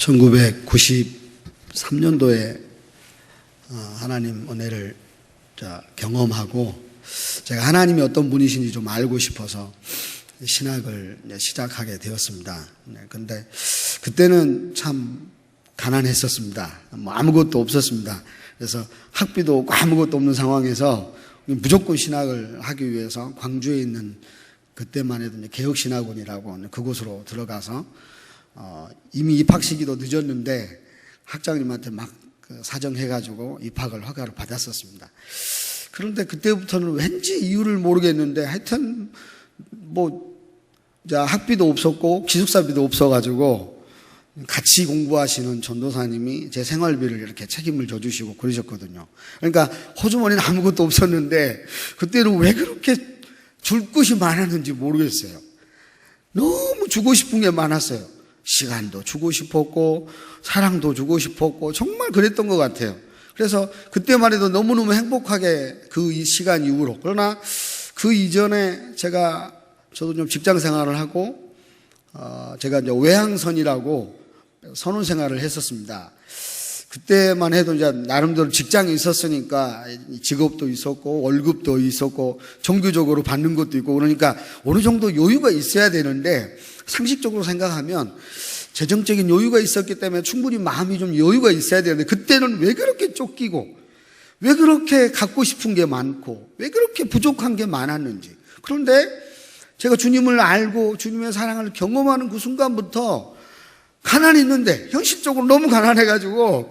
1993년도에 하나님 은혜를 경험하고 제가 하나님이 어떤 분이신지 좀 알고 싶어서 신학을 시작하게 되었습니다. 근데 그때는 참 가난했었습니다. 아무것도 없었습니다. 그래서 학비도 없고 아무것도 없는 상황에서 무조건 신학을 하기 위해서 광주에 있는 그때만 해도 개혁신학원이라고 그곳으로 들어가서 이미 입학 시기도 늦었는데 학장님한테 막 사정해가지고 입학을 허가를 받았었습니다. 그런데 그때부터는 왠지 이유를 모르겠는데 하여튼 학비도 없었고 기숙사비도 없어가지고 같이 공부하시는 전도사님이 제 생활비를 이렇게 책임을 져주시고 그러셨거든요. 그러니까 호주머니는 아무것도 없었는데 그때는 왜 그렇게 줄 것이 많았는지 모르겠어요. 너무 주고 싶은 게 많았어요. 시간도 주고 싶었고 사랑도 주고 싶었고 정말 그랬던 것 같아요. 그래서 그때만 해도 너무너무 행복하게 그 시간 이후로, 그러나 그 이전에 저도 좀 직장 생활을 하고 제가 이제 외항선이라고 선원 생활을 했었습니다. 그때만 해도 이제 나름대로 직장이 있었으니까 직업도 있었고 월급도 있었고 정규적으로 받는 것도 있고 그러니까 어느 정도 여유가 있어야 되는데 상식적으로 생각하면 재정적인 여유가 있었기 때문에 충분히 마음이 좀 여유가 있어야 되는데 그때는 왜 그렇게 쫓기고 왜 그렇게 갖고 싶은 게 많고 왜 그렇게 부족한 게 많았는지. 그런데 제가 주님을 알고 주님의 사랑을 경험하는 그 순간부터 가난했는데 현실적으로 너무 가난해가지고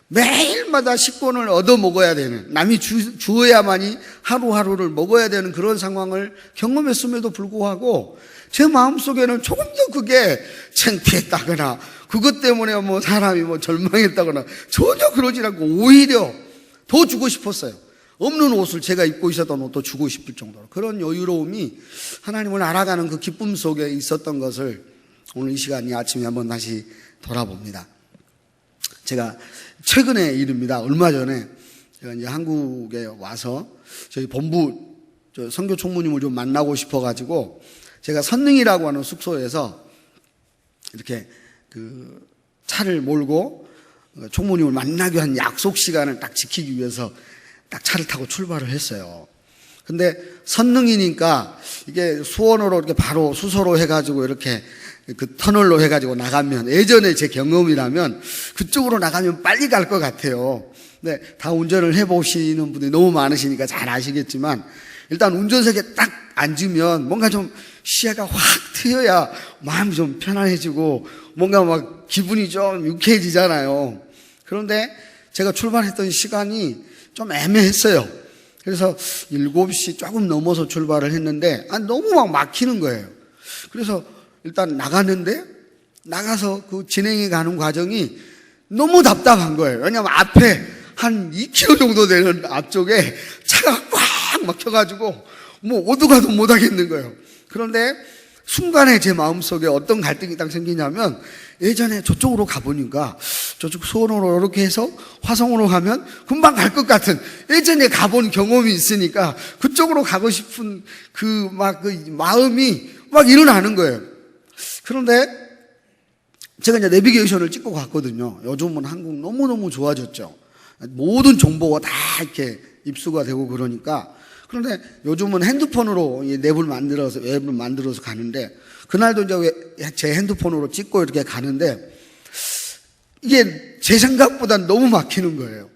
매일마다 식권을 얻어 먹어야 되는, 남이 주어야만이 하루하루를 먹어야 되는 그런 상황을 경험했음에도 불구하고 제 마음속에는 조금 더 그게 창피했다거나 그것 때문에 사람이 절망했다거나 전혀 그러지 않고 오히려 더 주고 싶었어요. 없는 옷을 제가 입고 있었던 옷도 주고 싶을 정도로 그런 여유로움이 하나님을 알아가는 그 기쁨 속에 있었던 것을 오늘 이 시간 이 아침에 한번 다시 돌아봅니다. 제가 최근의 일입니다. 얼마 전에 제가 이제 한국에 와서 저희 본부 선교 총무님을 좀 만나고 싶어가지고 제가 선릉이라고 하는 숙소에서 이렇게 차를 몰고 총무님을 만나기 위한 약속 시간을 딱 지키기 위해서 딱 차를 타고 출발을 했어요. 근데 선릉이니까 이게 수원으로 이렇게 바로 수서로 해가지고 이렇게 그 터널로 해가지고 나가면 예전에 제 경험이라면 그쪽으로 나가면 빨리 갈 것 같아요. 근데 다 운전을 해보시는 분들이 너무 많으시니까 잘 아시겠지만 일단 운전석에 딱 앉으면 뭔가 좀 시야가 확 트여야 마음이 좀 편안해지고 뭔가 막 기분이 좀 유쾌해지잖아요. 그런데 제가 출발했던 시간이 좀 애매했어요. 그래서 7시 조금 넘어서 출발을 했는데 너무 막 막히는 거예요. 그래서 일단 나가서 그 진행해 가는 과정이 너무 답답한 거예요. 왜냐하면 앞에 한 2km 정도 되는 앞쪽에 차가 꽉 막혀가지고 어디 가도 못 하겠는 거예요. 그런데 순간에 제 마음속에 어떤 갈등이 딱 생기냐면 예전에 저쪽으로 가보니까 저쪽 수원으로 이렇게 해서 화성으로 가면 금방 갈 것 같은 예전에 가본 경험이 있으니까 그쪽으로 가고 싶은 그 마음이 막 일어나는 거예요. 그런데 제가 이제 내비게이션을 찍고 갔거든요. 요즘은 한국 너무너무 좋아졌죠. 모든 정보가 다 이렇게 입수가 되고 그러니까. 그런데 요즘은 핸드폰으로 웹을 만들어서 가는데 그날도 이제 제 핸드폰으로 찍고 이렇게 가는데 이게 제 생각보다 너무 막히는 거예요.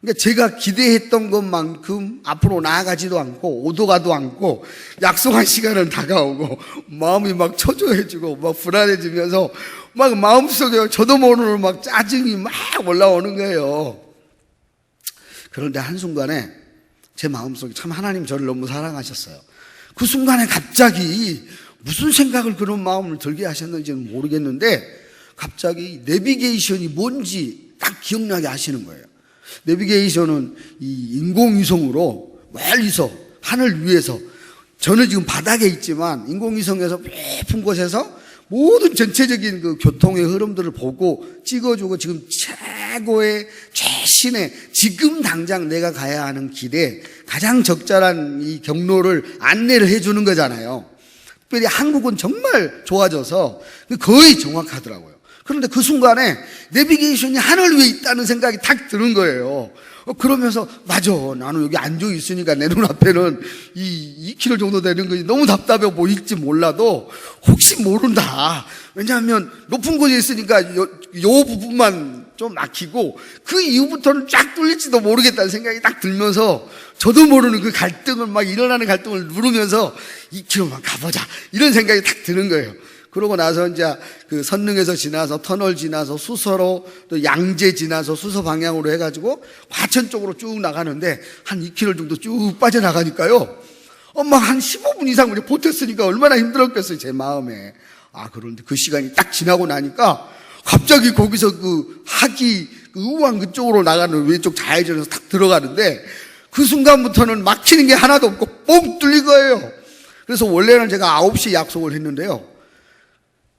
그러니까 제가 기대했던 것만큼 앞으로 나아가지도 않고 오도가도 않고 약속한 시간은 다가오고 마음이 막 초조해지고 막 불안해지면서 막 마음속에 저도 모르는 막 짜증이 막 올라오는 거예요. 그런데 한순간에 제 마음속에 참 하나님 저를 너무 사랑하셨어요. 그 순간에 갑자기 무슨 생각을 그런 마음을 들게 하셨는지는 모르겠는데 갑자기 내비게이션이 뭔지 딱 기억나게 하시는 거예요. 내비게이션은 이 인공위성으로 멀리서 하늘 위에서 저는 지금 바닥에 있지만 인공위성에서 깊은 곳에서 모든 전체적인 그 교통의 흐름들을 보고 찍어주고 지금 최고의 최신의 지금 당장 내가 가야 하는 길에 가장 적절한 이 경로를 안내를 해주는 거잖아요. 특별히 한국은 정말 좋아져서 거의 정확하더라고요. 그런데 그 순간에 내비게이션이 하늘 위에 있다는 생각이 탁 드는 거예요. 그러면서 맞아, 나는 여기 앉아 있으니까 내 눈앞에는 이 2km 정도 되는 것이 너무 답답해 보일지 몰라도 혹시 모른다. 왜냐하면 높은 곳에 있으니까 요 부분만 좀 막히고 그 이후부터는 쫙 뚫릴지도 모르겠다는 생각이 딱 들면서 저도 모르는 그 갈등을 막 일어나는 갈등을 누르면서 2km만 가보자 이런 생각이 딱 드는 거예요. 그러고 나서 이제 그 선릉에서 지나서 터널 지나서 수서로 또 양재 지나서 수서 방향으로 해가지고 과천 쪽으로 쭉 나가는데 한 2km 정도 쭉 빠져나가니까요. 막 한 15분 이상 우리 버텼으니까 얼마나 힘들었겠어요, 제 마음에. 그런데 그 시간이 딱 지나고 나니까 갑자기 거기서 그 하기, 그 우왕 그쪽으로 나가는 왼쪽 좌회전에서 탁 들어가는데 그 순간부터는 막히는 게 하나도 없고 뻥 뚫린 거예요. 그래서 원래는 제가 9시에 약속을 했는데요.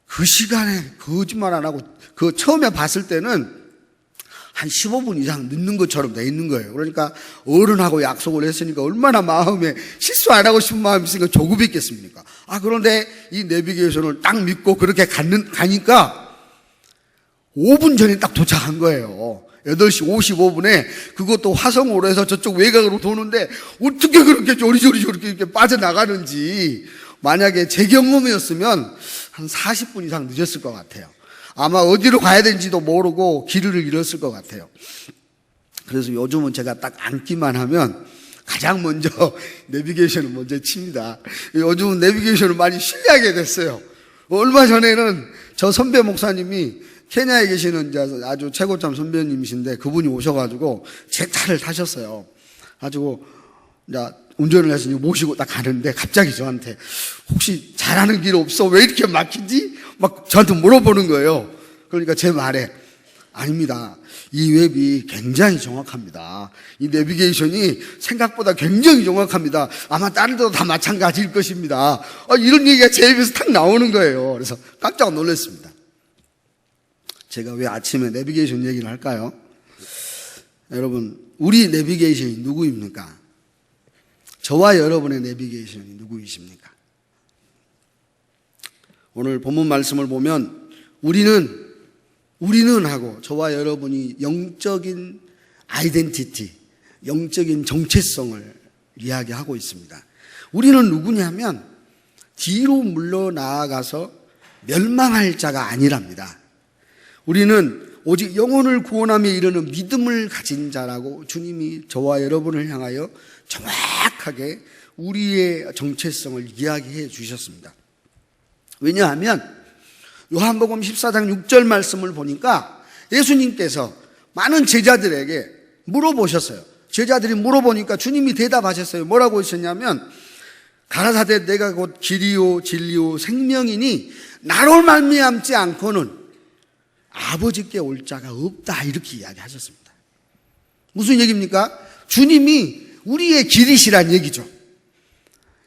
그 시간에 거짓말 안 하고 그 처음에 봤을 때는 한 15분 이상 늦는 것처럼 돼 있는 거예요. 그러니까 어른하고 약속을 했으니까 얼마나 마음에 실수 안 하고 싶은 마음이 있으니까 조급이 있겠습니까? 그런데 이 내비게이션을 딱 믿고 그렇게 가니까 5분 전에 딱 도착한 거예요. 8시 55분에 그것도 화성으로 해서 저쪽 외곽으로 도는데 어떻게 그렇게 조리조리 이렇게 빠져나가는지 만약에 제 경험이었으면 한 40분 이상 늦었을 것 같아요. 아마 어디로 가야 되는지도 모르고 길을 잃었을 것 같아요. 그래서 요즘은 제가 딱 앉기만 하면 가장 먼저 내비게이션을 먼저 칩니다. 요즘은 내비게이션을 많이 신뢰하게 됐어요. 얼마 전에는 저 선배 목사님이 케냐에 계시는 아주 최고참 선배님이신데 그분이 오셔가지고 제 차를 타셨어요. 가지고 이제 운전을 해서 모시고 딱 가는데 갑자기 저한테 혹시 잘하는 길 없어? 왜 이렇게 막히지? 막 저한테 물어보는 거예요. 그러니까 제 말에 아닙니다. 이 웹이 굉장히 정확합니다. 이 내비게이션이 생각보다 굉장히 정확합니다. 아마 다른 데도 다 마찬가지일 것입니다. 이런 얘기가 제 입에서 탁 나오는 거예요. 그래서 깜짝 놀랐습니다. 제가 왜 아침에 내비게이션 얘기를 할까요? 여러분, 우리 내비게이션이 누구입니까? 저와 여러분의 내비게이션이 누구이십니까? 오늘 본문 말씀을 보면 우리는 하고 저와 여러분이 영적인 아이덴티티, 영적인 정체성을 이야기하고 있습니다. 우리는 누구냐면 뒤로 물러나아가서 멸망할 자가 아니랍니다. 우리는 오직 영혼을 구원하며 이르는 믿음을 가진 자라고 주님이 저와 여러분을 향하여 정확하게 우리의 정체성을 이야기해 주셨습니다. 왜냐하면 요한복음 14장 6절 말씀을 보니까 예수님께서 많은 제자들에게 물어보셨어요. 제자들이 물어보니까 주님이 대답하셨어요. 뭐라고 하셨냐면 가라사대 내가 곧 길이요 진리요 생명이니 나로 말미암지 않고는 아버지께 올 자가 없다 이렇게 이야기하셨습니다. 무슨 얘기입니까? 주님이 우리의 길이시란 얘기죠.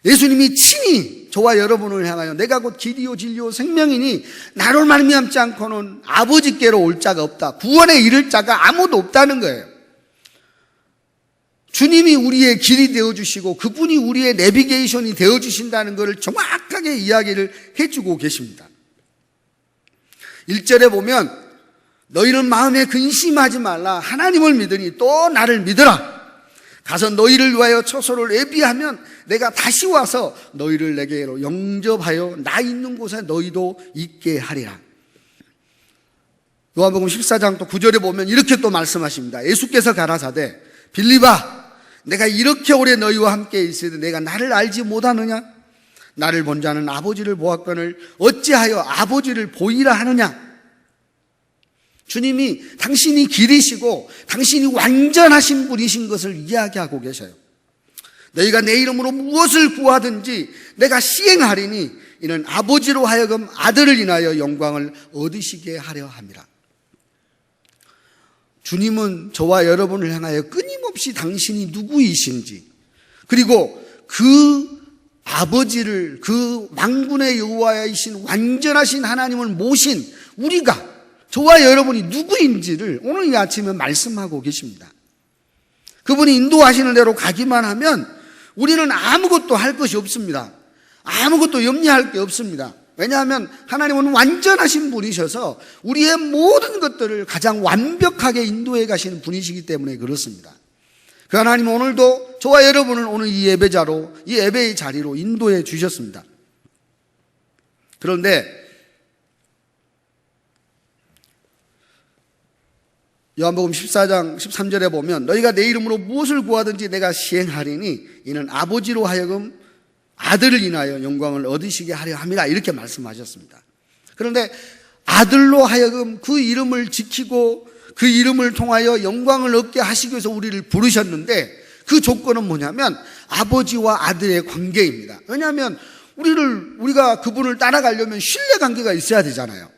예수님이 친히 저와 여러분을 향하여 내가 곧 길이요 진리요 생명이니 나로 말미암지 않고는 아버지께로 올 자가 없다. 구원에 이를 자가 아무도 없다는 거예요. 주님이 우리의 길이 되어주시고 그분이 우리의 내비게이션이 되어주신다는 것을 정확하게 이야기를 해주고 계십니다. 1절에 보면 너희는 마음에 근심하지 말라. 하나님을 믿으니 또 나를 믿으라. 가서 너희를 위하여 처소를 예비하면 내가 다시 와서 너희를 내게로 영접하여 나 있는 곳에 너희도 있게 하리라. 요한복음 14장 또 9절에 보면 이렇게 또 말씀하십니다. 예수께서 가라사대 빌립아 내가 이렇게 오래 너희와 함께 있으되 내가 나를 알지 못하느냐? 나를 본 자는 아버지를 보았거늘 어찌하여 아버지를 보이라 하느냐? 주님이 당신이 길이시고 당신이 완전하신 분이신 것을 이야기하고 계셔요. 너희가 내 이름으로 무엇을 구하든지 내가 시행하리니 이는 아버지로 하여금 아들을 인하여 영광을 얻으시게 하려 함이라. 주님은 저와 여러분을 향하여 끊임없이 당신이 누구이신지 그리고 그 아버지를 그 만군의 여호와이신 완전하신 하나님을 모신 우리가 저와 여러분이 누구인지를 오늘 이 아침에 말씀하고 계십니다. 그분이 인도하시는 대로 가기만 하면 우리는 아무것도 할 것이 없습니다. 아무것도 염려할 게 없습니다. 왜냐하면 하나님은 완전하신 분이셔서 우리의 모든 것들을 가장 완벽하게 인도해 가시는 분이시기 때문에 그렇습니다. 그 하나님은 오늘도 저와 여러분을 오늘 이 예배자로, 이 예배의 자리로 인도해 주셨습니다. 그런데 요한복음 14장 13절에 보면 너희가 내 이름으로 무엇을 구하든지 내가 시행하리니 이는 아버지로 하여금 아들을 인하여 영광을 얻으시게 하려 함이라 이렇게 말씀하셨습니다. 그런데 아들로 하여금 그 이름을 지키고 그 이름을 통하여 영광을 얻게 하시기 위해서 우리를 부르셨는데 그 조건은 뭐냐면 아버지와 아들의 관계입니다. 왜냐하면 우리가 그분을 따라가려면 신뢰관계가 있어야 되잖아요.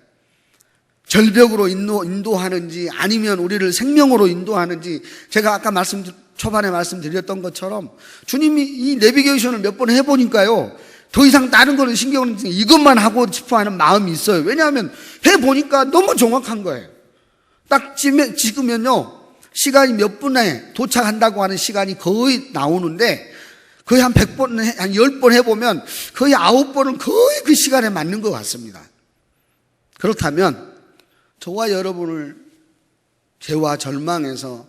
절벽으로 인도하는지 아니면 우리를 생명으로 인도하는지, 제가 아까 초반에 말씀드렸던 것처럼 주님이 이 내비게이션을 몇 번 해보니까요, 더 이상 다른 거는 신경을 쓰지 이것만 하고 싶어 하는 마음이 있어요. 왜냐하면 해보니까 너무 정확한 거예요. 딱 찍으면요, 시간이 몇 분에 도착한다고 하는 시간이 거의 나오는데, 거의 한 100번, 한 10번 해보면 거의 9번은 거의 그 시간에 맞는 것 같습니다. 그렇다면 저와 여러분을 죄와 절망에서,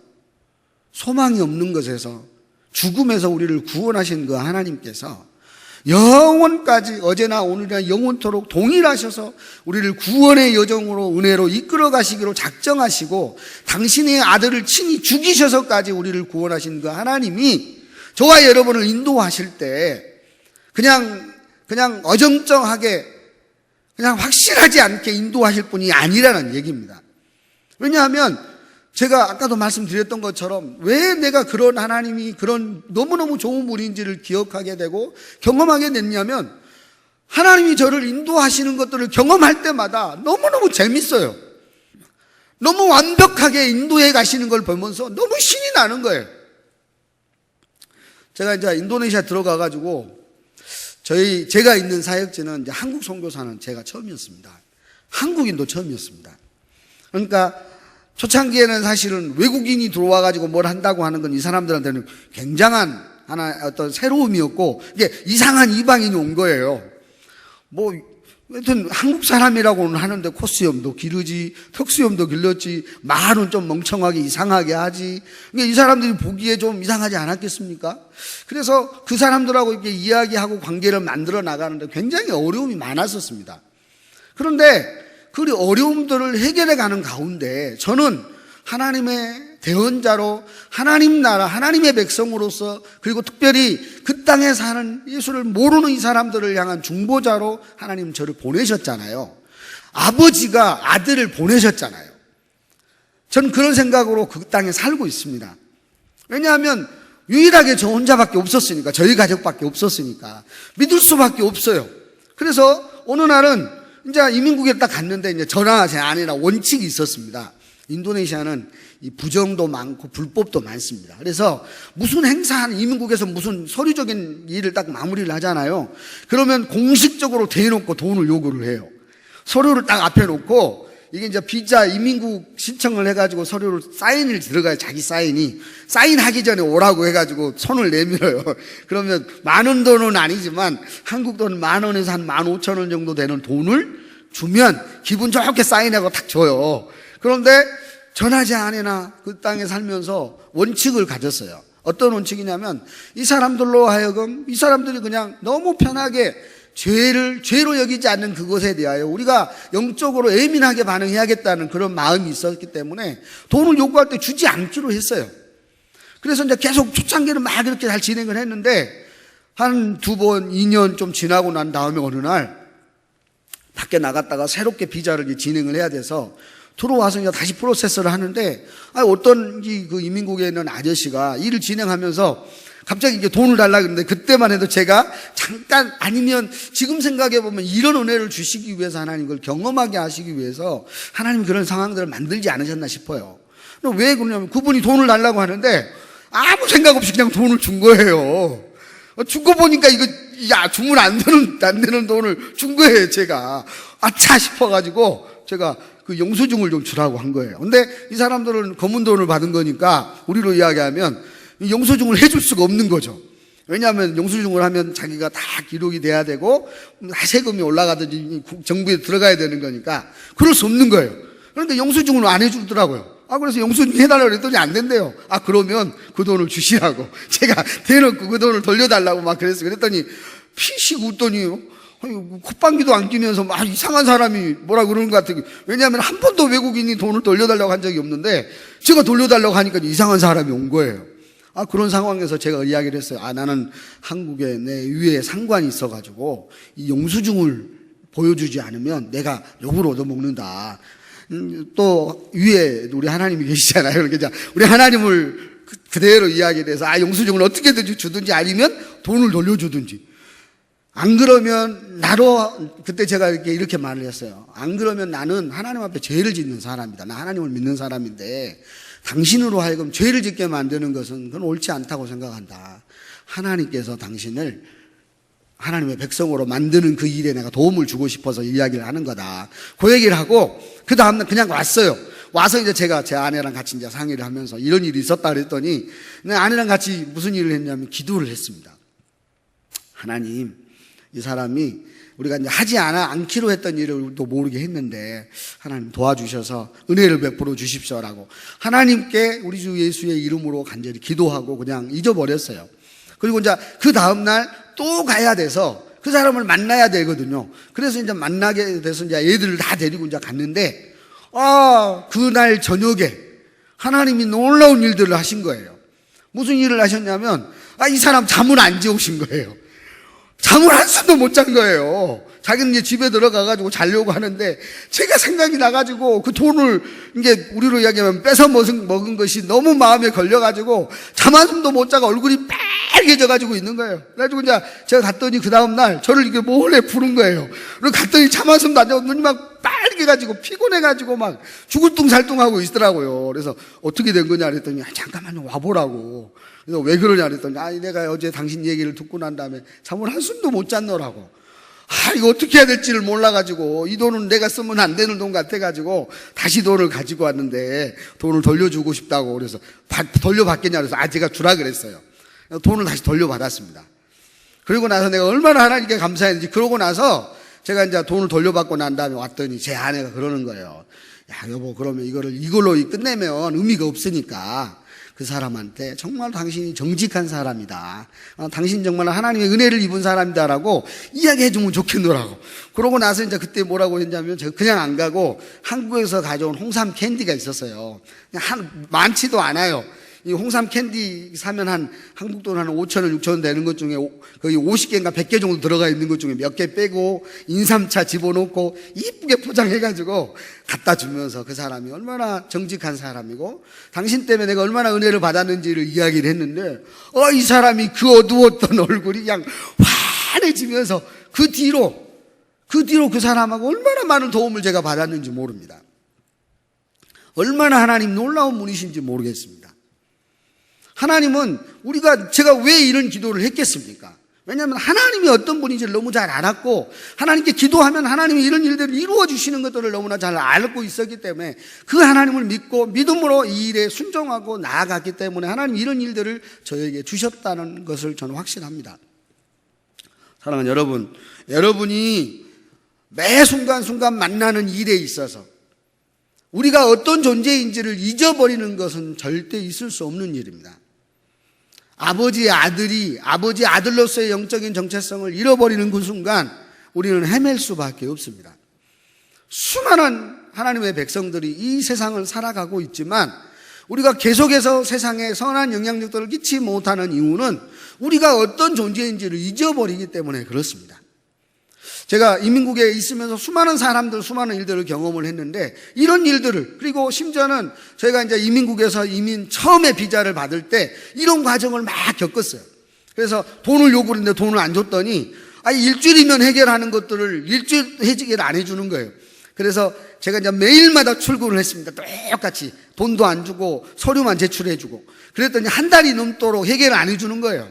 소망이 없는 것에서, 죽음에서 우리를 구원하신 그 하나님께서 영원까지, 어제나 오늘이나 영원토록 동일하셔서 우리를 구원의 여정으로, 은혜로 이끌어 가시기로 작정하시고 당신의 아들을 친히 죽이셔서까지 우리를 구원하신 그 하나님이 저와 여러분을 인도하실 때 그냥 어정쩡하게, 그냥 확실하지 않게 인도하실 분이 아니라는 얘기입니다. 왜냐하면 제가 아까도 말씀드렸던 것처럼 왜 내가 그런 하나님이 그런 너무너무 좋은 분인지를 기억하게 되고 경험하게 됐냐면, 하나님이 저를 인도하시는 것들을 경험할 때마다 너무너무 재밌어요. 너무 완벽하게 인도해 가시는 걸 보면서 너무 신이 나는 거예요. 제가 이제 인도네시아 들어가가지고 제가 있는 사역지는 이제 한국 선교사는 제가 처음이었습니다. 한국인도 처음이었습니다. 그러니까 초창기에는 사실은 외국인이 들어와가지고 뭘 한다고 하는 건 이 사람들한테는 굉장한 어떤 새로움이었고, 이게 이상한 이방인이 온 거예요. 하여튼 한국 사람이라고는 하는데 코수염도 기르지, 턱수염도 길렀지, 말은 좀 멍청하게 이상하게 하지. 이 사람들이 보기에 좀 이상하지 않았겠습니까? 그래서 그 사람들하고 이렇게 이야기하고 관계를 만들어 나가는데 굉장히 어려움이 많았었습니다. 그런데 그 어려움들을 해결해 가는 가운데 저는 하나님의 대언자로, 하나님 나라, 하나님의 백성으로서, 그리고 특별히 그 땅에 사는 예수를 모르는 이 사람들을 향한 중보자로 하나님 저를 보내셨잖아요. 아버지가 아들을 보내셨잖아요. 저는 그런 생각으로 그 땅에 살고 있습니다. 왜냐하면 유일하게 저 혼자밖에 없었으니까, 저희 가족밖에 없었으니까 믿을 수밖에 없어요. 그래서 어느 날은 이제 이민국에 딱 갔는데 이제 저나 제 아내나 원칙이 있었습니다. 인도네시아는 이 부정도 많고 불법도 많습니다. 그래서 무슨 행사하는, 이민국에서 무슨 서류적인 일을 딱 마무리를 하잖아요. 그러면 공식적으로 대놓고 돈을 요구를 해요. 서류를 딱 앞에 놓고, 이게 이제 비자 이민국 신청을 해가지고 서류를 사인을 들어가요. 자기 사인하기 전에 오라고 해가지고 손을 내밀어요. 그러면 10,000원 돈은 아니지만 한국 돈 10,000원에서 한 15,000원 정도 되는 돈을 주면 기분 좋게 사인하고 딱 줘요. 그런데 전하지 않으나 그 땅에 살면서 원칙을 가졌어요. 어떤 원칙이냐면, 이 사람들로 하여금, 이 사람들이 그냥 너무 편하게 죄로 여기지 않는 그것에 대하여 우리가 영적으로 예민하게 반응해야겠다는 그런 마음이 있었기 때문에 돈을 요구할 때 주지 않기로 했어요. 그래서 이제 계속 초창기는 막 이렇게 잘 진행을 했는데, 한 2번, 2년 좀 지나고 난 다음에 어느 날 밖에 나갔다가 새롭게 비자를 진행을 해야 돼서 들어와서 이제 다시 프로세스를 하는데, 어떤 그 이민국에 있는 아저씨가 일을 진행하면서 갑자기 이게 돈을 달라 그러는데, 그때만 해도 제가 잠깐, 아니면 지금 생각해보면 이런 은혜를 주시기 위해서, 하나님 그걸 경험하게 하시기 위해서 하나님 그런 상황들을 만들지 않으셨나 싶어요. 왜 그러냐면, 그분이 돈을 달라고 하는데 아무 생각 없이 그냥 돈을 준 거예요. 준 거 보니까 이거, 주문 안 되는 돈을 준 거예요, 제가. 아차 싶어가지고 제가 그 영수증을 좀 주라고 한 거예요. 근데 이 사람들은 검은 돈을 받은 거니까 우리로 이야기하면 영수증을 해줄 수가 없는 거죠. 왜냐하면 영수증을 하면 자기가 다 기록이 돼야 되고 세금이 올라가든지 정부에 들어가야 되는 거니까 그럴 수 없는 거예요. 그런데 영수증을 안 해주더라고요. 그래서 영수증 해달라고 그랬더니 안 된대요. 그러면 그 돈을 주시라고. 제가 대놓고 그 돈을 돌려달라고 막 그랬어요. 그랬더니 피식 웃더니 콧방귀도 안 끼면서 막 이상한 사람이 뭐라 그러는 것 같아요. 왜냐하면 한 번도 외국인이 돈을 돌려달라고 한 적이 없는데 제가 돌려달라고 하니까 이상한 사람이 온 거예요. 그런 상황에서 제가 이야기를 했어요. 나는 한국에 내 위에 상관이 있어가지고 이 영수증을 보여주지 않으면 내가 욕을 얻어먹는다. 또 위에 우리 하나님이 계시잖아요. 그러니까 우리 하나님을 그대로 이야기를 해서 영수증을 어떻게든지 주든지 아니면 돈을 돌려주든지. 안 그러면 그때 제가 이렇게 말을 했어요. 안 그러면 나는 하나님 앞에 죄를 짓는 사람이다. 나 하나님을 믿는 사람인데 당신으로 하여금 죄를 짓게 만드는 것은 그건 옳지 않다고 생각한다. 하나님께서 당신을 하나님의 백성으로 만드는 그 일에 내가 도움을 주고 싶어서 이야기를 하는 거다. 그 얘기를 하고 그 다음날 그냥 왔어요. 와서 이제 제가 제 아내랑 같이 이제 상의를 하면서 이런 일이 있었다 그랬더니 내 아내랑 같이 무슨 일을 했냐면 기도를 했습니다. 하나님, 이 사람이 우리가 이제 하지 않기로 했던 일을 또 모르게 했는데 하나님 도와주셔서 은혜를 베풀어 주십시오라고 하나님께 우리 주 예수의 이름으로 간절히 기도하고 그냥 잊어버렸어요. 그리고 이제 그 다음날 또 가야 돼서 그 사람을 만나야 되거든요. 그래서 이제 만나게 돼서 이제 애들을 다 데리고 이제 갔는데 그날 저녁에 하나님이 놀라운 일들을 하신 거예요. 무슨 일을 하셨냐면 이 사람 잠을 안 재우신 거예요. 잠을 한숨도 못 잔 거예요. 자기는 이제 집에 들어가가지고 자려고 하는데 제가 생각이 나가지고 그 돈을 이게 우리로 이야기하면 뺏어 먹은 것이 너무 마음에 걸려가지고 잠 한숨도 못 자고 얼굴이 빨개져가지고 있는 거예요. 그래가지고 이제 제가 갔더니 그 다음날 저를 이렇게 몰래 부른 거예요. 그리고 갔더니 잠 한숨도 안 자고 눈이 막 빨개가지고 피곤해가지고 막 죽을 뚱살뚱하고 있더라고요. 그래서 어떻게 된 거냐 그랬더니 잠깐만요 와보라고. 그래서 왜 그러냐 그랬더니 내가 어제 당신 얘기를 듣고 난 다음에 잠을 한숨도 못 잤노라고. 이거 어떻게 해야 될지를 몰라가지고 이 돈은 내가 쓰면 안 되는 돈 같아가지고 다시 돈을 가지고 왔는데 돈을 돌려주고 싶다고 그래서 돌려받겠냐 그래서 제가 주라 그랬어요. 돈을 다시 돌려받았습니다. 그리고 나서 내가 얼마나 하나님께 감사했는지 그러고 나서 제가 이제 돈을 돌려받고 난 다음에 왔더니 제 아내가 그러는 거예요. 여보 그러면 이걸로 끝내면 의미가 없으니까 그 사람한테 정말 당신이 정직한 사람이다. 당신 정말 하나님의 은혜를 입은 사람이다라고 이야기해 주면 좋겠노라고. 그러고 나서 이제 그때 뭐라고 했냐면 제가 그냥 안 가고 한국에서 가져온 홍삼 캔디가 있었어요. 많지도 않아요. 이 홍삼 캔디 사면 한국 돈 한 5,000원, 6,000원 되는 것 중에 거의 50개인가 100개 정도 들어가 있는 것 중에 몇 개 빼고 인삼차 집어넣고 이쁘게 포장해가지고 갖다 주면서 그 사람이 얼마나 정직한 사람이고 당신 때문에 내가 얼마나 은혜를 받았는지를 이야기를 했는데 이 사람이 그 어두웠던 얼굴이 그냥 환해지면서 그 뒤로 그 사람하고 얼마나 많은 도움을 제가 받았는지 모릅니다. 얼마나 하나님 놀라운 분이신지 모르겠습니다. 하나님은 제가 왜 이런 기도를 했겠습니까? 왜냐하면 하나님이 어떤 분인지를 너무 잘 알았고 하나님께 기도하면 하나님이 이런 일들을 이루어 주시는 것들을 너무나 잘 알고 있었기 때문에 그 하나님을 믿고 믿음으로 이 일에 순종하고 나아갔기 때문에 하나님 이런 일들을 저에게 주셨다는 것을 저는 확신합니다. 사랑하는 여러분, 여러분이 매 순간순간 만나는 일에 있어서 우리가 어떤 존재인지를 잊어버리는 것은 절대 있을 수 없는 일입니다. 아버지의 아들로서의 영적인 정체성을 잃어버리는 그 순간 우리는 헤맬 수밖에 없습니다. 수많은 하나님의 백성들이 이 세상을 살아가고 있지만 우리가 계속해서 세상에 선한 영향력들을 끼치지 못하는 이유는 우리가 어떤 존재인지를 잊어버리기 때문에 그렇습니다. 제가 이민국에 있으면서 수많은 사람들, 수많은 일들을 경험을 했는데 이런 일들을 그리고 심지어는 저희가 이제 이민국에서 처음에 비자를 받을 때 이런 과정을 막 겪었어요. 그래서 돈을 요구를 했는데 돈을 안 줬더니 일주일이면 해결하는 것들을 일주일 해결 안 해주는 거예요. 그래서 제가 이제 매일마다 출근을 했습니다. 똑같이 돈도 안 주고 서류만 제출해주고 그랬더니 한 달이 넘도록 해결을 안 해주는 거예요.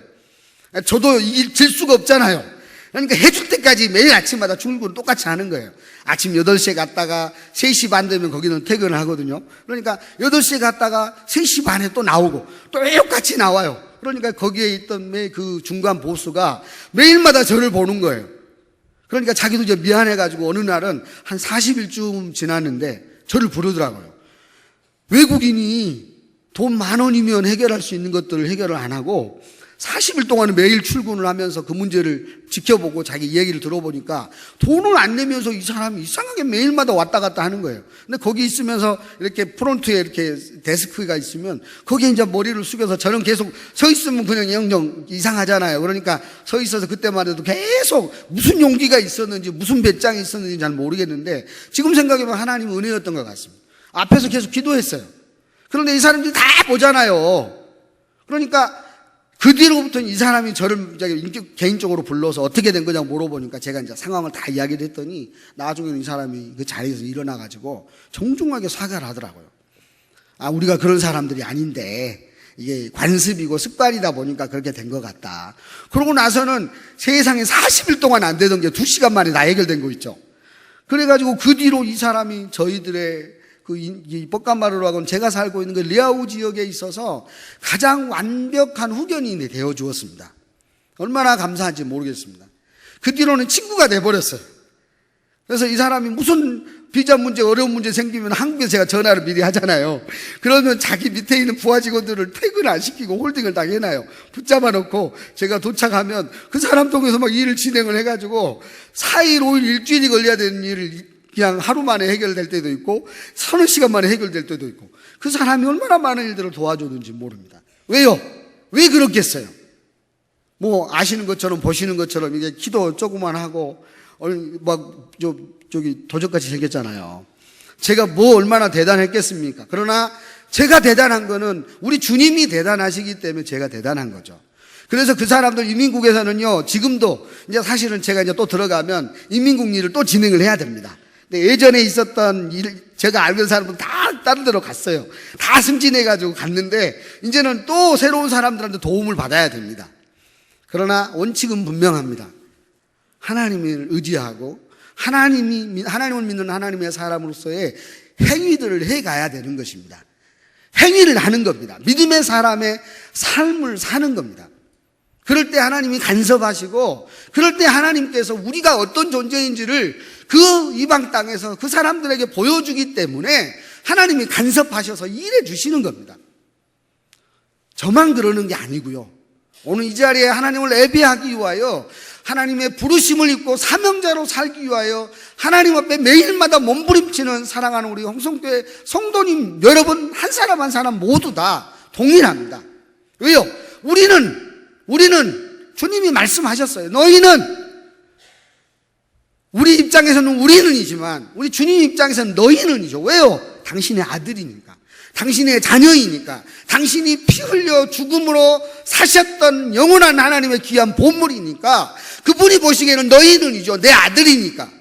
저도 질 수가 없잖아요. 그러니까 해줄 때까지 매일 아침마다 출근을 똑같이 하는 거예요. 아침 8시에 갔다가 3시 반 되면 거기는 퇴근을 하거든요. 그러니까 8시에 갔다가 3시 반에 또 나오고 똑같이 나와요. 그러니까 거기에 있던 그 중간 보수가 매일마다 저를 보는 거예요. 그러니까 자기도 이제 미안해가지고 어느 날은 한 40일쯤 지났는데 저를 부르더라고요. 외국인이 돈 10,000원이면 해결할 수 있는 것들을 해결을 안 하고 40일 동안 매일 출근을 하면서 그 문제를 지켜보고 자기 얘기를 들어보니까 돈을 안 내면서 이 사람이 이상하게 매일마다 왔다 갔다 하는 거예요. 근데 거기 있으면서 이렇게 프론트에 이렇게 데스크가 있으면 거기에 이제 머리를 숙여서 저는 계속 서 있으면 그냥 영정 이상하잖아요. 그러니까 서 있어서 그때만 해도 계속 무슨 용기가 있었는지 무슨 배짱이 있었는지 잘 모르겠는데 지금 생각해보면 하나님의 은혜였던 것 같습니다. 앞에서 계속 기도했어요. 그런데 이 사람들이 다 보잖아요. 그러니까 그 뒤로부터는 이 사람이 저를 개인적으로 불러서 어떻게 된 거냐고 물어보니까 제가 이제 상황을 다 이야기를 했더니 나중에는 이 사람이 그 자리에서 일어나가지고 정중하게 사과를 하더라고요. 아, 우리가 그런 사람들이 아닌데 이게 관습이고 습관이다 보니까 그렇게 된 것 같다. 그러고 나서는 세상에 40일 동안 안 되던 게 2시간 만에 다 해결된 거 있죠. 그래가지고 그 뒤로 이 사람이 저희들의 이 뻑간마루라고는 제가 살고 있는 그 리아우 지역에 있어서 가장 완벽한 후견인이 되어 주었습니다. 얼마나 감사한지 모르겠습니다. 그 뒤로는 친구가 돼버렸어요. 그래서 이 사람이 무슨 비자 문제, 어려운 문제 생기면 한국에서 제가 전화를 미리 하잖아요. 그러면 자기 밑에 있는 부하 직원들을 퇴근을 안 시키고 홀딩을 다 해놔요. 붙잡아 놓고 제가 도착하면 그 사람 통해서 막 일을 진행을 해가지고 4일, 5일, 일주일이 걸려야 되는 일을 그냥 하루 만에 해결될 때도 있고 서너 시간 만에 해결될 때도 있고 그 사람이 얼마나 많은 일들을 도와줬는지 모릅니다. 왜요? 왜 그렇겠어요? 뭐 아시는 것처럼 보시는 것처럼 이게 키도 조그만 하고 막 저기 도적같이 생겼잖아요. 제가 뭐 얼마나 대단했겠습니까? 그러나 제가 대단한 거는 우리 주님이 대단하시기 때문에 제가 대단한 거죠. 그래서 그 사람들 이민국에서는요 지금도 이제 사실은 제가 이제 또 들어가면 이민국 일을 또 진행을 해야 됩니다. 근데 예전에 있었던 일, 제가 알던 사람들은 다 다른 데로 갔어요. 다 승진해가지고 갔는데, 이제는 또 새로운 사람들한테 도움을 받아야 됩니다. 그러나 원칙은 분명합니다. 하나님을 의지하고, 하나님을 믿는 하나님의 사람으로서의 행위들을 해가야 되는 것입니다. 행위를 하는 겁니다. 믿음의 사람의 삶을 사는 겁니다. 그럴 때 하나님이 간섭하시고, 그럴 때 하나님께서 우리가 어떤 존재인지를 그 이방 땅에서 그 사람들에게 보여주기 때문에 하나님이 간섭하셔서 일해 주시는 겁니다. 저만 그러는 게 아니고요. 오늘 이 자리에 하나님을 예배하기 위하여 하나님의 부르심을 입고 사명자로 살기 위하여 하나님 앞에 매일마다 몸부림치는 사랑하는 우리 홍성교회 성도님 여러분 한 사람 한 사람 모두 다 동일합니다. 왜요? 우리는 주님이 말씀하셨어요. 너희는 우리 입장에서는 우리는이지만 우리 주님 입장에서는 너희는이죠. 왜요? 당신의 아들이니까, 당신의 자녀이니까, 당신이 피 흘려 죽음으로 사셨던 영원한 하나님의 귀한 보물이니까 그분이 보시기에는 너희는이죠. 내 아들이니까.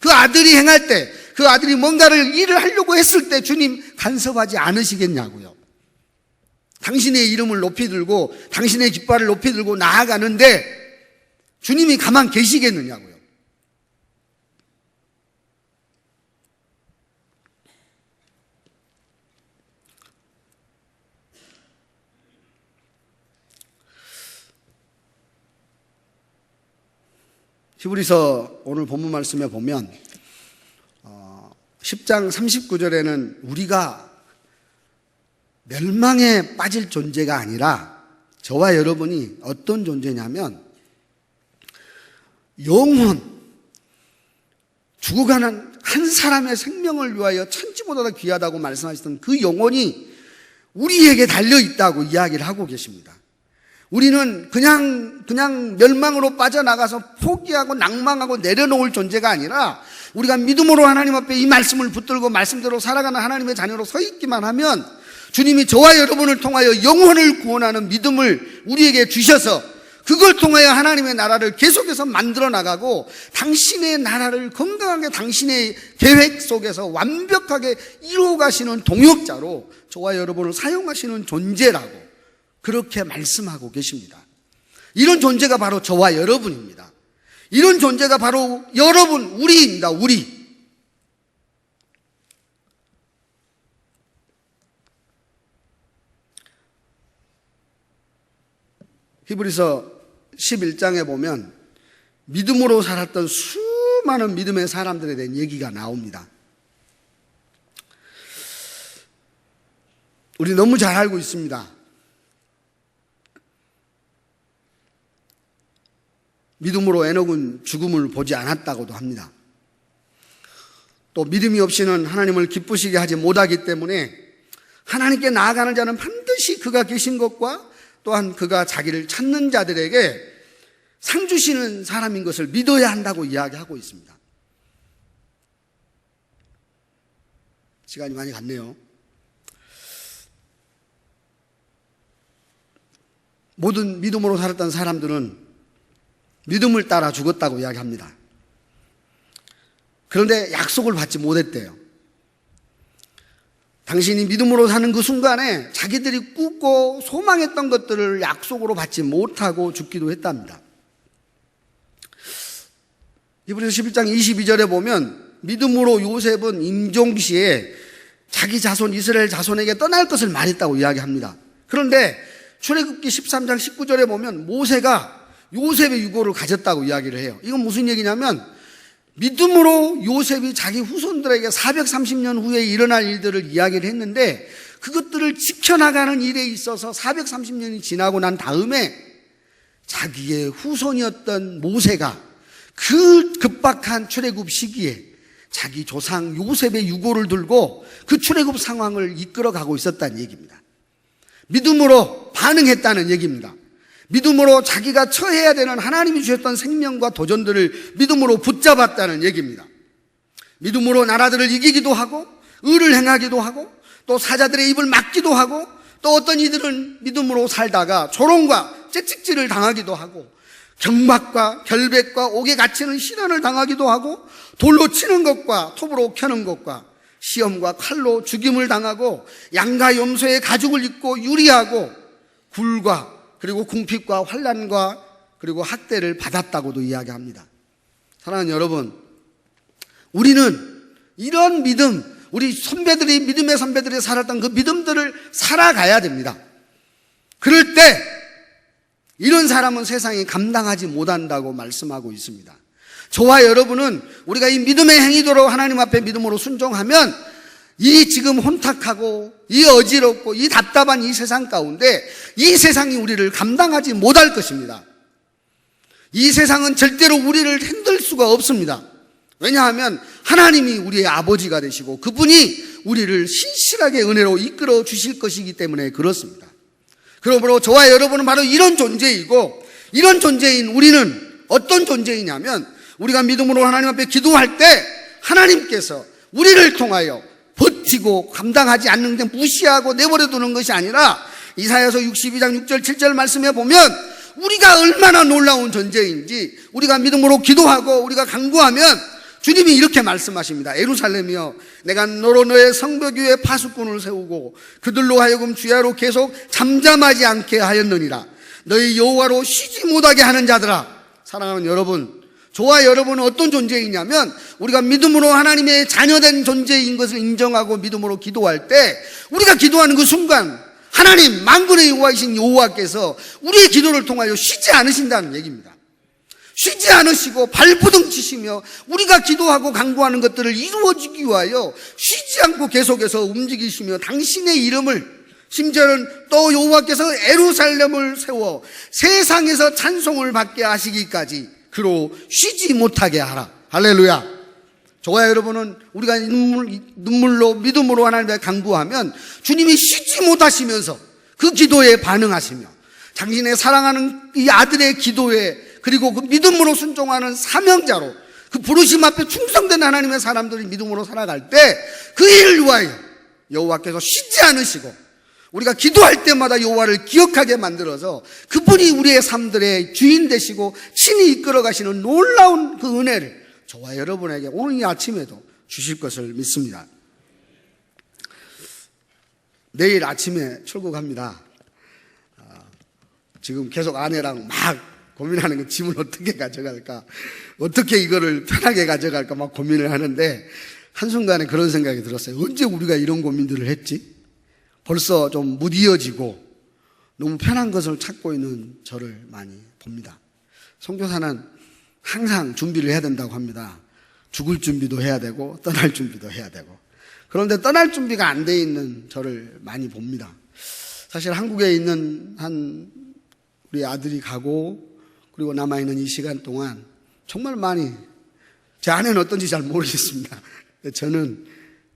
그 아들이 행할 때, 그 아들이 뭔가를 일을 하려고 했을 때 주님 간섭하지 않으시겠냐고요. 당신의 이름을 높이 들고 당신의 깃발을 높이 들고 나아가는데 주님이 가만 계시겠느냐고요. 히브리서 오늘 본문 말씀에 보면 10장 39절에는 우리가 멸망에 빠질 존재가 아니라 저와 여러분이 어떤 존재냐면 영혼, 죽어가는 한 사람의 생명을 위하여 천지보다 더 귀하다고 말씀하셨던 그 영혼이 우리에게 달려있다고 이야기를 하고 계십니다. 우리는 그냥 멸망으로 빠져나가서 포기하고 낭망하고 내려놓을 존재가 아니라 우리가 믿음으로 하나님 앞에 이 말씀을 붙들고 말씀대로 살아가는 하나님의 자녀로 서 있기만 하면 주님이 저와 여러분을 통하여 영혼을 구원하는 믿음을 우리에게 주셔서 그걸 통하여 하나님의 나라를 계속해서 만들어 나가고 당신의 나라를 건강하게 당신의 계획 속에서 완벽하게 이루어 가시는 동역자로 저와 여러분을 사용하시는 존재라고 그렇게 말씀하고 계십니다. 이런 존재가 바로 저와 여러분입니다. 이런 존재가 바로 여러분, 우리입니다. 우리. 히브리서 11장에 보면 믿음으로 살았던 수많은 믿음의 사람들에 대한 얘기가 나옵니다. 우리 너무 잘 알고 있습니다. 믿음으로 에녹은 죽음을 보지 않았다고도 합니다. 또 믿음이 없이는 하나님을 기쁘시게 하지 못하기 때문에 하나님께 나아가는 자는 반드시 그가 계신 것과 또한 그가 자기를 찾는 자들에게 상 주시는 사람인 것을 믿어야 한다고 이야기하고 있습니다. 시간이 많이 갔네요. 모든 믿음으로 살았던 사람들은 믿음을 따라 죽었다고 이야기합니다. 그런데 약속을 받지 못했대요. 당신이 믿음으로 사는 그 순간에 자기들이 꾸고 소망했던 것들을 약속으로 받지 못하고 죽기도 했답니다. 히브리서 11장 22절에 보면 믿음으로 요셉은 임종시에 자기 자손 이스라엘 자손에게 떠날 것을 말했다고 이야기합니다. 그런데 출애굽기 13장 19절에 보면 모세가 요셉의 유고를 가졌다고 이야기를 해요. 이건 무슨 얘기냐면 믿음으로 요셉이 자기 후손들에게 430년 후에 일어날 일들을 이야기를 했는데 그것들을 지켜나가는 일에 있어서 430년이 지나고 난 다음에 자기의 후손이었던 모세가 그 급박한 출애굽 시기에 자기 조상 요셉의 유고를 들고 그 출애굽 상황을 이끌어가고 있었다는 얘기입니다. 믿음으로 반응했다는 얘기입니다. 믿음으로 자기가 처해야 되는 하나님이 주셨던 생명과 도전들을 믿음으로 붙잡았다는 얘기입니다. 믿음으로 나라들을 이기기도 하고 의를 행하기도 하고 또 사자들의 입을 막기도 하고 또 어떤 이들은 믿음으로 살다가 조롱과 채찍질을 당하기도 하고 경박과 결백과 옥에 갇히는 시련을 당하기도 하고 돌로 치는 것과 톱으로 켜는 것과 시험과 칼로 죽임을 당하고 양과 염소의 가죽을 입고 유리하고 굴과 그리고 궁핍과 환난과 그리고 학대를 받았다고도 이야기합니다. 사랑하는 여러분, 우리는 이런 믿음, 우리 선배들이 믿음의 선배들이 살았던 그 믿음들을 살아가야 됩니다. 그럴 때 이런 사람은 세상이 감당하지 못한다고 말씀하고 있습니다. 저와 여러분은 우리가 이 믿음의 행위도로 하나님 앞에 믿음으로 순종하면 이 지금 혼탁하고 이 어지럽고 이 답답한 이 세상 가운데 이 세상이 우리를 감당하지 못할 것입니다. 이 세상은 절대로 우리를 흔들 수가 없습니다. 왜냐하면 하나님이 우리의 아버지가 되시고 그분이 우리를 신실하게 은혜로 이끌어 주실 것이기 때문에 그렇습니다. 그러므로 저와 여러분은 바로 이런 존재이고 이런 존재인 우리는 어떤 존재이냐면 우리가 믿음으로 하나님 앞에 기도할 때 하나님께서 우리를 통하여 버티고 감당하지 않는 데 무시하고 내버려 두는 것이 아니라 이사야서 62장 6절 7절 말씀에 보면 우리가 얼마나 놀라운 존재인지 우리가 믿음으로 기도하고 우리가 간구하면 주님이 이렇게 말씀하십니다. 예루살렘이여 내가 너로 너의 성벽 위에 파수꾼을 세우고 그들로 하여금 주야로 계속 잠잠하지 않게 하였느니라. 너희 여호와로 쉬지 못하게 하는 자들아. 사랑하는 여러분, 저와 여러분은 어떤 존재이냐면 우리가 믿음으로 하나님의 자녀된 존재인 것을 인정하고 믿음으로 기도할 때 우리가 기도하는 그 순간 하나님 만군의 여호와이신 여호와께서 우리의 기도를 통하여 쉬지 않으신다는 얘기입니다. 쉬지 않으시고 발부둥 치시며 우리가 기도하고 간구하는 것들을 이루어지기 위하여 쉬지 않고 계속해서 움직이시며 당신의 이름을 심지어는 또 여호와께서 예루살렘을 세워 세상에서 찬송을 받게 하시기까지 그로 쉬지 못하게 하라. 할렐루야. 저와 여러분은 우리가 눈물로 믿음으로 하나님께 간구하면 주님이 쉬지 못하시면서 그 기도에 반응하시며 당신의 사랑하는 이 아들의 기도에 그리고 그 믿음으로 순종하는 사명자로 그 부르심 앞에 충성된 하나님의 사람들이 믿음으로 살아갈 때 그 일을 위하여 여호와께서 쉬지 않으시고 우리가 기도할 때마다 여호와를 기억하게 만들어서 그분이 우리의 삶들의 주인 되시고 친히 이끌어 가시는 놀라운 그 은혜를 저와 여러분에게 오늘 이 아침에도 주실 것을 믿습니다. 내일 아침에 출국합니다. 지금 계속 아내랑 막 고민하는 거 짐을 어떻게 가져갈까 어떻게 이거를 편하게 가져갈까 막 고민을 하는데 한순간에 그런 생각이 들었어요. 언제 우리가 이런 고민들을 했지? 벌써 좀 무디어지고 너무 편한 것을 찾고 있는 저를 많이 봅니다. 선교사는 항상 준비를 해야 된다고 합니다. 죽을 준비도 해야 되고 떠날 준비도 해야 되고. 그런데 떠날 준비가 안 돼 있는 저를 많이 봅니다. 사실 한국에 있는 우리 아들이 가고 그리고 남아있는 이 시간 동안 정말 많이, 제 아내는 어떤지 잘 모르겠습니다. 저는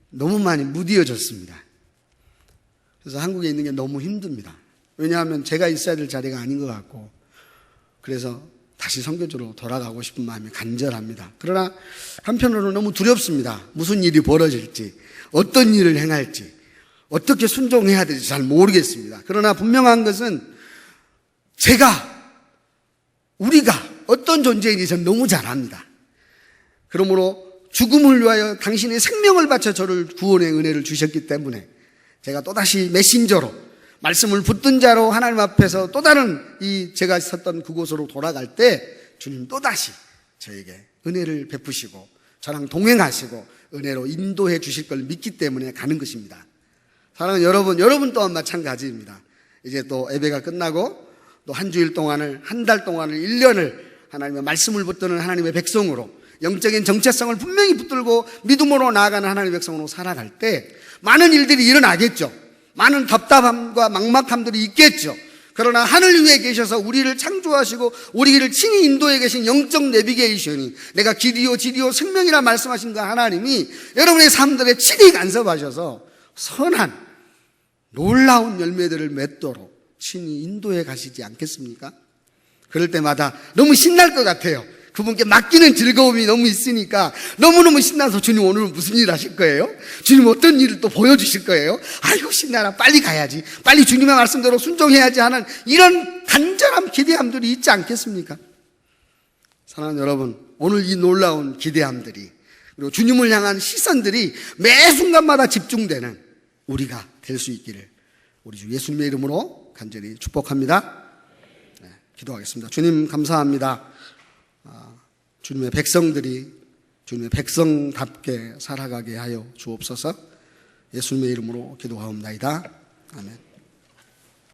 너무 많이 무디어졌습니다. 그래서 한국에 있는 게 너무 힘듭니다. 왜냐하면 제가 있어야 될 자리가 아닌 것 같고, 그래서 다시 선교지로 돌아가고 싶은 마음이 간절합니다. 그러나 한편으로는 너무 두렵습니다. 무슨 일이 벌어질지, 어떤 일을 행할지, 어떻게 순종해야 될지 잘 모르겠습니다. 그러나 분명한 것은 우리가 어떤 존재인지 저는 너무 잘 압니다. 그러므로 죽음을 위하여 당신의 생명을 바쳐 저를 구원의 은혜를 주셨기 때문에 제가 또다시 메신저로 말씀을 붙든 자로 하나님 앞에서 또 다른 제가 있었던 그곳으로 돌아갈 때 주님 또다시 저에게 은혜를 베푸시고 저랑 동행하시고 은혜로 인도해 주실 걸 믿기 때문에 가는 것입니다. 사랑하는 여러분 또한 마찬가지입니다. 이제 또 예배가 끝나고 또 한 주일 동안을, 한 달 동안을, 1년을 하나님의 말씀을 붙드는 하나님의 백성으로, 영적인 정체성을 분명히 붙들고 믿음으로 나아가는 하나님의 백성으로 살아갈 때 많은 일들이 일어나겠죠. 많은 답답함과 막막함들이 있겠죠. 그러나 하늘 위에 계셔서 우리를 창조하시고 우리를 친히 인도해 계신 영적 내비게이션이, 내가 길이요 생명이라 말씀하신 그 하나님이 여러분의 삶들에 친히 간섭하셔서 선한 놀라운 열매들을 맺도록 친히 인도해 가시지 않겠습니까? 그럴 때마다 너무 신날 것 같아요. 그분께 맡기는 즐거움이 너무 있으니까 너무너무 신나서 주님 오늘은 무슨 일 하실 거예요? 주님 어떤 일을 또 보여주실 거예요? 아이고 신나라, 빨리 가야지, 빨리 주님의 말씀대로 순종해야지 하는 이런 간절한 기대함들이 있지 않겠습니까? 사랑하는 여러분, 오늘 이 놀라운 기대함들이, 그리고 주님을 향한 시선들이 매 순간마다 집중되는 우리가 될 수 있기를 우리 주 예수님의 이름으로 간절히 축복합니다. 네, 기도하겠습니다. 주님 감사합니다. 주님의 백성들이 주님의 백성답게 살아가게 하여 주옵소서. 예수님의 이름으로 기도하옵나이다. 아멘.